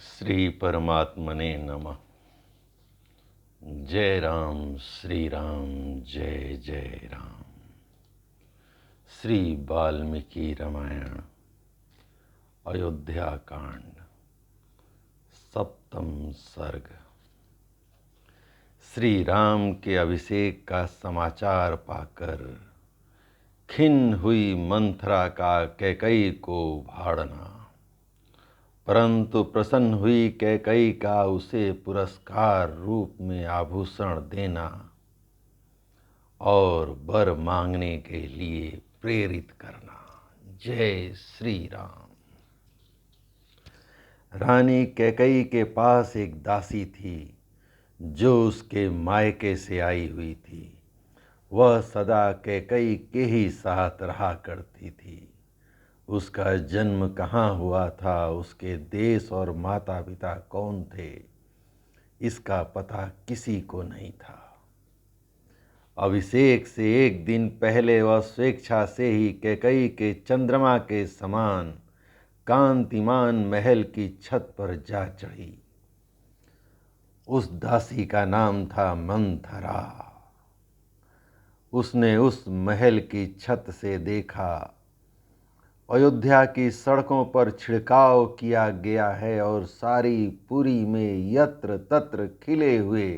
श्री परमात्मने नमः। जय राम श्री राम, जय जय राम। श्री वाल्मीकि रामायण अयोध्या कांड, सप्तम सर्ग। श्री राम के अभिषेक का समाचार पाकर खिन्न हुई मंथरा का कैकई को भाड़ना, परंतु प्रसन्न हुई कैकई का उसे पुरस्कार रूप में आभूषण देना और वर मांगने के लिए प्रेरित करना। जय श्री राम। रानी कैकई के पास एक दासी थी जो उसके मायके से आई हुई थी। वह सदा कैकई के ही साथ रहा करती थी। उसका जन्म कहाँ हुआ था, उसके देश और माता पिता कौन थे, इसका पता किसी को नहीं था। अभिषेक से एक दिन पहले वह स्वेच्छा से ही कैकई के चंद्रमा के समान कांतिमान महल की छत पर जा चढ़ी। उस दासी का नाम था मंथरा। उसने उस महल की छत से देखा, अयोध्या की सड़कों पर छिड़काव किया गया है और सारी पुरी में यत्र तत्र खिले हुए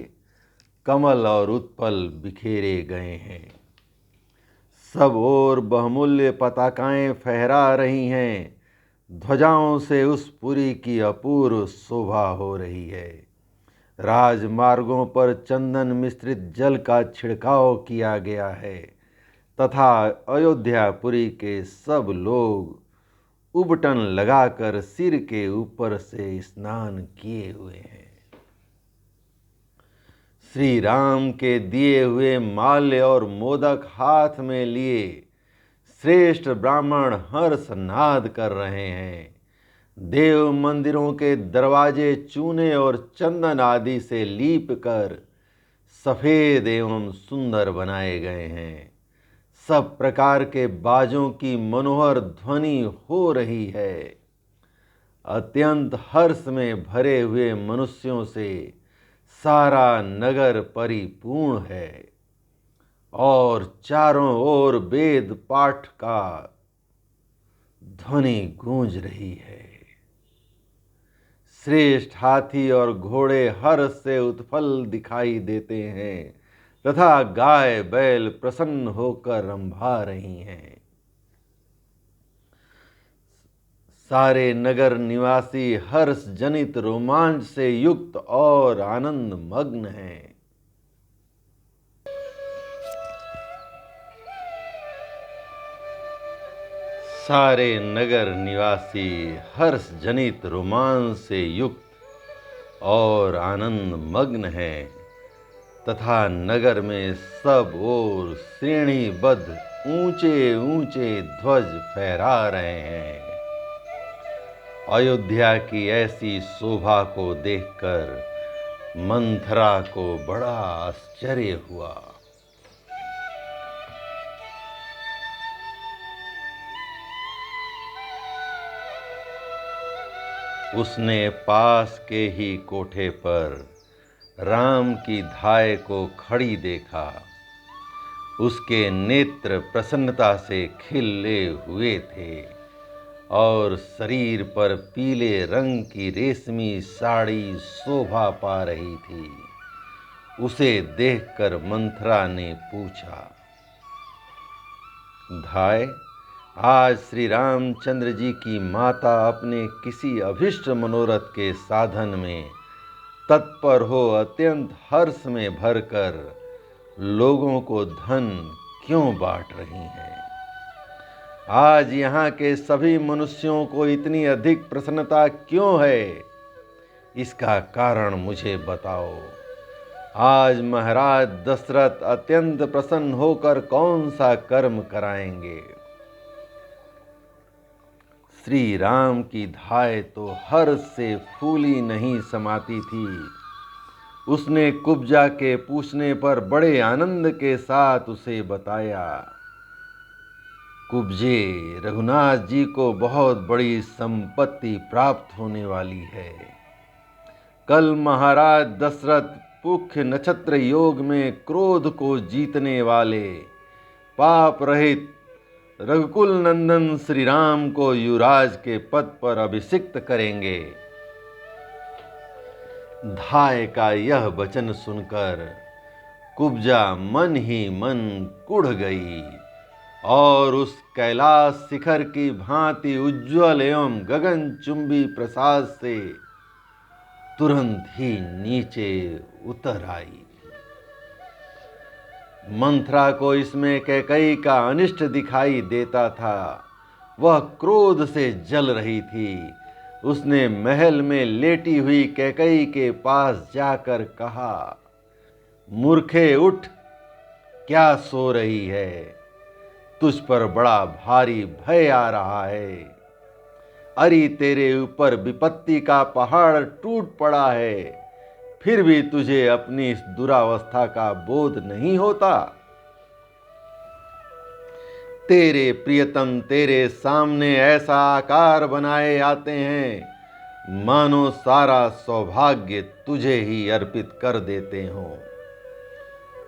कमल और उत्पल बिखेरे गए हैं। सब ओर बहुमूल्य पताकाएं फहरा रही हैं। ध्वजाओं से उस पुरी की अपूर्व शोभा हो रही है। राजमार्गों पर चंदन मिश्रित जल का छिड़काव किया गया है तथा अयोध्यापुरी के सब लोग उबटन लगाकर सिर के ऊपर से स्नान किए हुए हैं। श्री राम के दिए हुए माल्य और मोदक हाथ में लिए श्रेष्ठ ब्राह्मण हर्ष नाद कर रहे हैं। देव मंदिरों के दरवाजे चूने और चंदन आदि से लीप कर सफेद एवं सुंदर बनाए गए हैं। सब प्रकार के बाजों की मनोहर ध्वनि हो रही है। अत्यंत हर्ष में भरे हुए मनुष्यों से सारा नगर परिपूर्ण है और चारों ओर वेद पाठ का ध्वनि गूंज रही है। श्रेष्ठ हाथी और घोड़े हर्ष से उत्फल दिखाई देते हैं तथा गाय बैल प्रसन्न होकर रंभा रही हैं। सारे नगर निवासी हर्ष जनित रोमांच से युक्त और आनंद मग्न हैं। सारे नगर निवासी हर्ष जनित रोमांच से युक्त और आनंद मग्न हैं तथा नगर में सब ओर श्रेणीबद्ध ऊंचे ऊंचे ध्वज फहरा रहे हैं। अयोध्या की ऐसी शोभा को देखकर मंथरा को बड़ा आश्चर्य हुआ। उसने पास के ही कोठे पर राम की धाय को खड़ी देखा। उसके नेत्र प्रसन्नता से खिले हुए थे और शरीर पर पीले रंग की रेशमी साड़ी शोभा पा रही थी। उसे देखकर मंथरा ने पूछा, धाय, आज श्री रामचंद्र जी की माता अपने किसी अभिष्ट मनोरथ के साधन में तत्पर हो अत्यंत हर्ष में भरकर लोगों को धन क्यों बांट रही हैं? आज यहाँ के सभी मनुष्यों को इतनी अधिक प्रसन्नता क्यों है? इसका कारण मुझे बताओ। आज महाराज दशरथ अत्यंत प्रसन्न होकर कौन सा कर्म कराएंगे? श्री राम की धाय तो हर्ष से फूली नहीं समाती थी। उसने कुब्जा के पूछने पर बड़े आनंद के साथ उसे बताया, कुब्जे, रघुनाथ जी को बहुत बड़ी संपत्ति प्राप्त होने वाली है। कल महाराज दशरथ पुख्य नक्षत्र योग में क्रोध को जीतने वाले पाप रहित रघुकुल नंदन श्री राम को युवराज के पद पर अभिषिक्त करेंगे। धाय का यह वचन सुनकर कुब्जा मन ही मन कुढ़ गई और उस कैलाश शिखर की भांति उज्ज्वल एवं गगनचुंबी प्रसाद से तुरंत ही नीचे उतर आई। मंथरा को इसमें कैकई का अनिष्ट दिखाई देता था। वह क्रोध से जल रही थी। उसने महल में लेटी हुई कैकई के पास जाकर कहा, मूर्खे उठ, क्या सो रही है? तुझ पर बड़ा भारी भय आ रहा है। अरे तेरे ऊपर विपत्ति का पहाड़ टूट पड़ा है, फिर भी तुझे अपनी इस दुरावस्था का बोध नहीं होता। तेरे प्रियतम तेरे सामने ऐसा आकार बनाए आते हैं मानो सारा सौभाग्य तुझे ही अर्पित कर देते हों,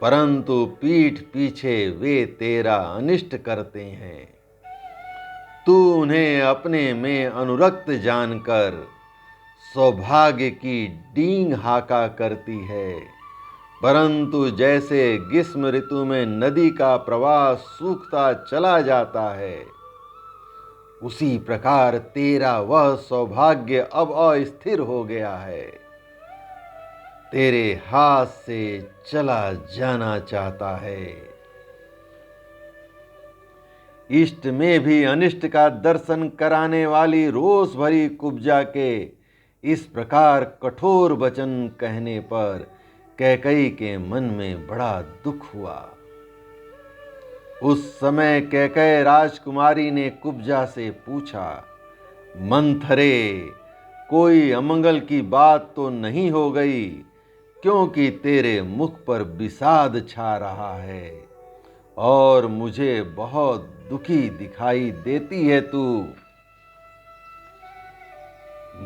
परंतु पीठ पीछे वे तेरा अनिष्ट करते हैं। तू उन्हें अपने में अनुरक्त जानकर सौभाग्य की डींग हाका करती है, परंतु जैसे ग्रीष्म ऋतु में नदी का प्रवाह सूखता चला जाता है, उसी प्रकार तेरा वह सौभाग्य अब अस्थिर हो गया है, तेरे हाथ से चला जाना चाहता है। इष्ट में भी अनिष्ट का दर्शन कराने वाली रोष भरी कुब्जा के इस प्रकार कठोर वचन कहने पर कैकई के मन में बड़ा दुख हुआ। उस समय कैकई राजकुमारी ने कुब्जा से पूछा, मंथरे, कोई अमंगल की बात तो नहीं हो गई, क्योंकि तेरे मुख पर विषाद छा रहा है और मुझे बहुत दुखी दिखाई देती है तू।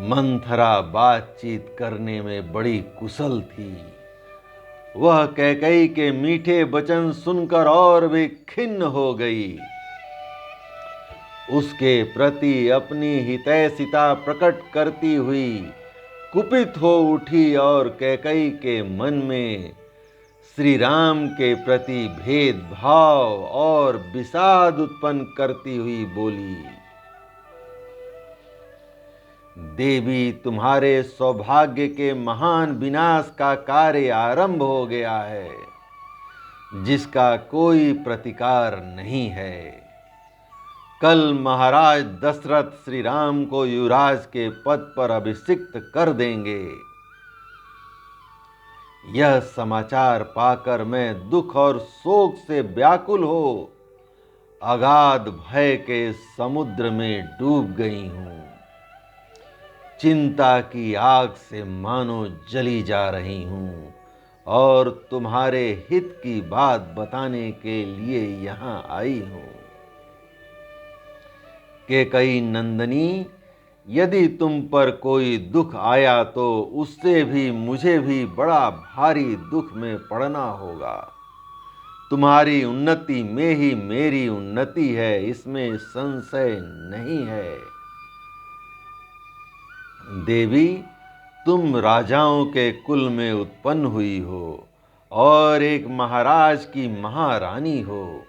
मंथरा बातचीत करने में बड़ी कुशल थी। वह कैकई के मीठे वचन सुनकर और भी खिन्न हो गई। उसके प्रति अपनी हितैषिता प्रकट करती हुई कुपित हो उठी और कैकई के मन में श्री राम के प्रति भेदभाव और विषाद उत्पन्न करती हुई बोली, देवी, तुम्हारे सौभाग्य के महान विनाश का कार्य आरंभ हो गया है, जिसका कोई प्रतिकार नहीं है। कल महाराज दशरथ श्री राम को युवराज के पद पर अभिषिक्त कर देंगे। यह समाचार पाकर मैं दुख और शोक से व्याकुल हो अगाध भय के समुद्र में डूब गई हूं। चिंता की आग से मानो जली जा रही हूं और तुम्हारे हित की बात बताने के लिए यहां आई हूं। कैकई नंदनी, यदि तुम पर कोई दुख आया तो उससे भी मुझे भी बड़ा भारी दुख में पड़ना होगा। तुम्हारी उन्नति में ही मेरी उन्नति है, इसमें संशय नहीं है। देवी, तुम राजाओं के कुल में उत्पन्न हुई हो और एक महाराज की महारानी हो,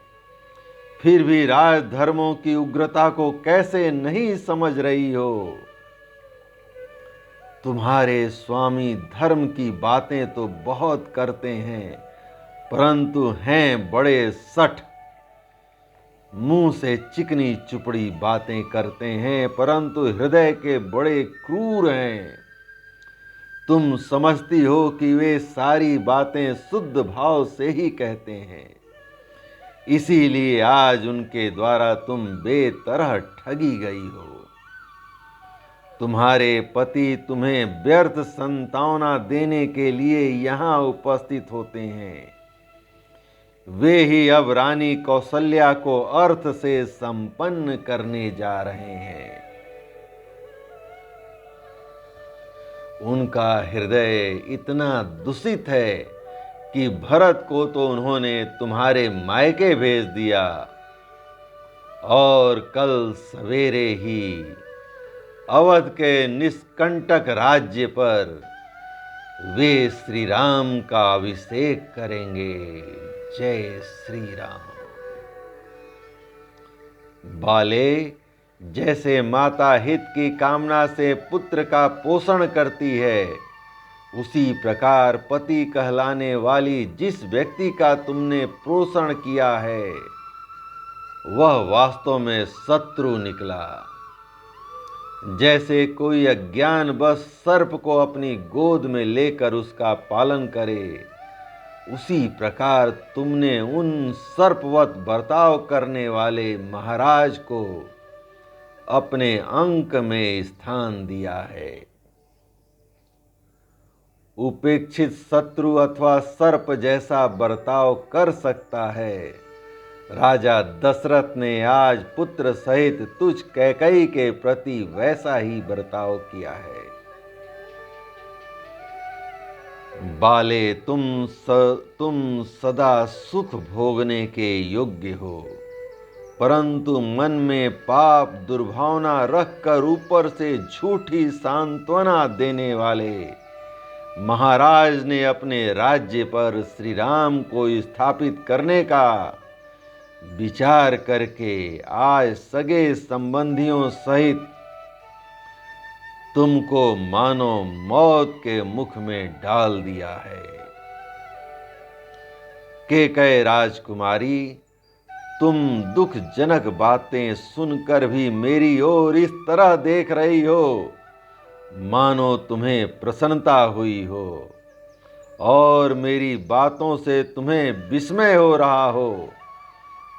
फिर भी राजधर्मों की उग्रता को कैसे नहीं समझ रही हो। तुम्हारे स्वामी धर्म की बातें तो बहुत करते हैं, परंतु हैं बड़े सठ। मुंह से चिकनी चुपड़ी बातें करते हैं, परंतु हृदय के बड़े क्रूर हैं। तुम समझती हो कि वे सारी बातें शुद्ध भाव से ही कहते हैं, इसीलिए आज उनके द्वारा तुम बेतरह ठगी गई हो। तुम्हारे पति तुम्हें व्यर्थ संतावना देने के लिए यहाँ उपस्थित होते हैं। वे ही अब रानी कौशल्या को अर्थ से संपन्न करने जा रहे हैं। उनका हृदय इतना दूषित है कि भरत को तो उन्होंने तुम्हारे मायके भेज दिया और कल सवेरे ही अवध के निष्कंटक राज्य पर वे श्री राम का अभिषेक करेंगे। जय श्री राम। बाले, जैसे माता हित की कामना से पुत्र का पोषण करती है, उसी प्रकार पति कहलाने वाली जिस व्यक्ति का तुमने पोषण किया है वह वास्तव में शत्रु निकला। जैसे कोई अज्ञानवश सर्प को अपनी गोद में लेकर उसका पालन करे, उसी प्रकार तुमने उन सर्पवत बर्ताव करने वाले महाराज को अपने अंक में स्थान दिया है। उपेक्षित शत्रु अथवा सर्प जैसा बर्ताव कर सकता है, राजा दशरथ ने आज पुत्र सहित तुझ कैकेयी के प्रति वैसा ही बर्ताव किया है। बाले, तुम सदा सुख भोगने के योग्य हो, परंतु मन में पाप दुर्भावना रखकर ऊपर से झूठी सांत्वना देने वाले महाराज ने अपने राज्य पर श्री राम को स्थापित करने का विचार करके आज सगे संबंधियों सहित तुमको मानो मौत के मुख में डाल दिया है। कैकेयी राजकुमारी, तुम दुखजनक बातें सुनकर भी मेरी ओर इस तरह देख रही हो मानो तुम्हें प्रसन्नता हुई हो और मेरी बातों से तुम्हें विस्मय हो रहा हो,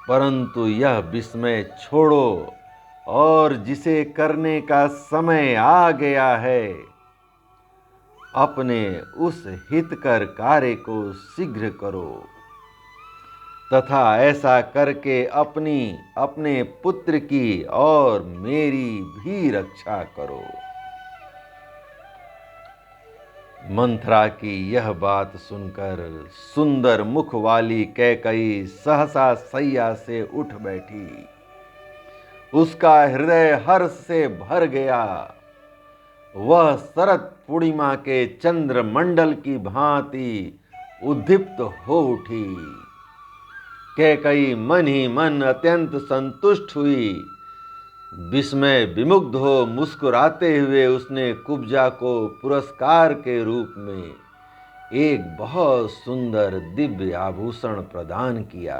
परंतु यह विस्मय छोड़ो और जिसे करने का समय आ गया है, अपने उस हितकर कार्य को शीघ्र करो तथा ऐसा करके अपने पुत्र की और मेरी भी रक्षा करो। मंथरा की यह बात सुनकर सुंदर मुख वाली कैकेयी सहसा शैया से उठ बैठी। उसका हृदय हर्ष से भर गया। वह शरद पूर्णिमा के चंद्रमंडल की भांति उद्दीप्त हो उठी। कैकेयी मन ही मन अत्यंत संतुष्ट हुई। विस्मय विमुग्ध हो मुस्कुराते हुए उसने कुब्जा को पुरस्कार के रूप में एक बहुत सुंदर दिव्य आभूषण प्रदान किया।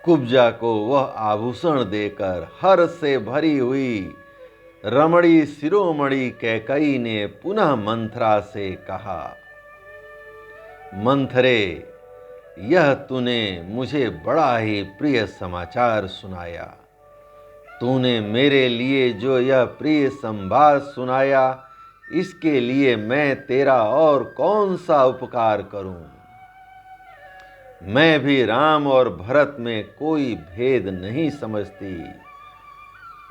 कुब्जा को वह आभूषण देकर हर्ष से भरी हुई रमणी शिरोमणि कैकेयी ने पुनः मंथरा से कहा, मंथरे, यह तूने मुझे बड़ा ही प्रिय समाचार सुनाया। तूने मेरे लिए जो यह प्रिय संवाद सुनाया, इसके लिए मैं तेरा और कौन सा उपकार करूं। मैं भी राम और भरत में कोई भेद नहीं समझती,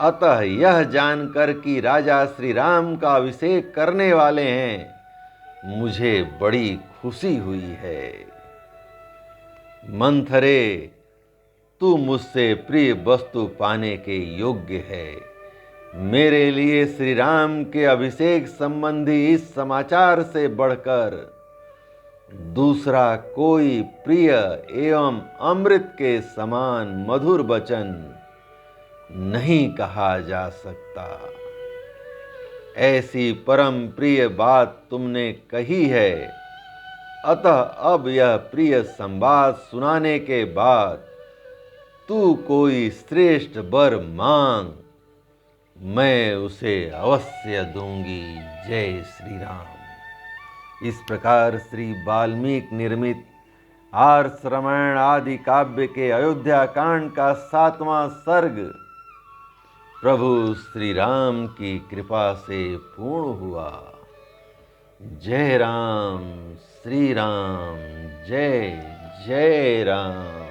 अतः यह जानकर कि राजा श्री राम का अभिषेक करने वाले हैं, मुझे बड़ी खुशी हुई है। मंथरे, तू मुझसे प्रिय वस्तु पाने के योग्य है। मेरे लिए श्री राम के अभिषेक संबंधी इस समाचार से बढ़कर दूसरा कोई प्रिय एवं अमृत के समान मधुर वचन नहीं कहा जा सकता। ऐसी परम प्रिय बात तुमने कही है, अतः अब यह प्रिय संवाद सुनाने के बाद तू कोई श्रेष्ठ वर मांग, मैं उसे अवश्य दूंगी। जय श्री राम। इस प्रकार श्री वाल्मीकि निर्मित आर्ष रामायण आदि काव्य के अयोध्या कांड का 7वां सर्ग प्रभु श्री राम की कृपा से पूर्ण हुआ। जय राम, श्री राम, जय जय राम।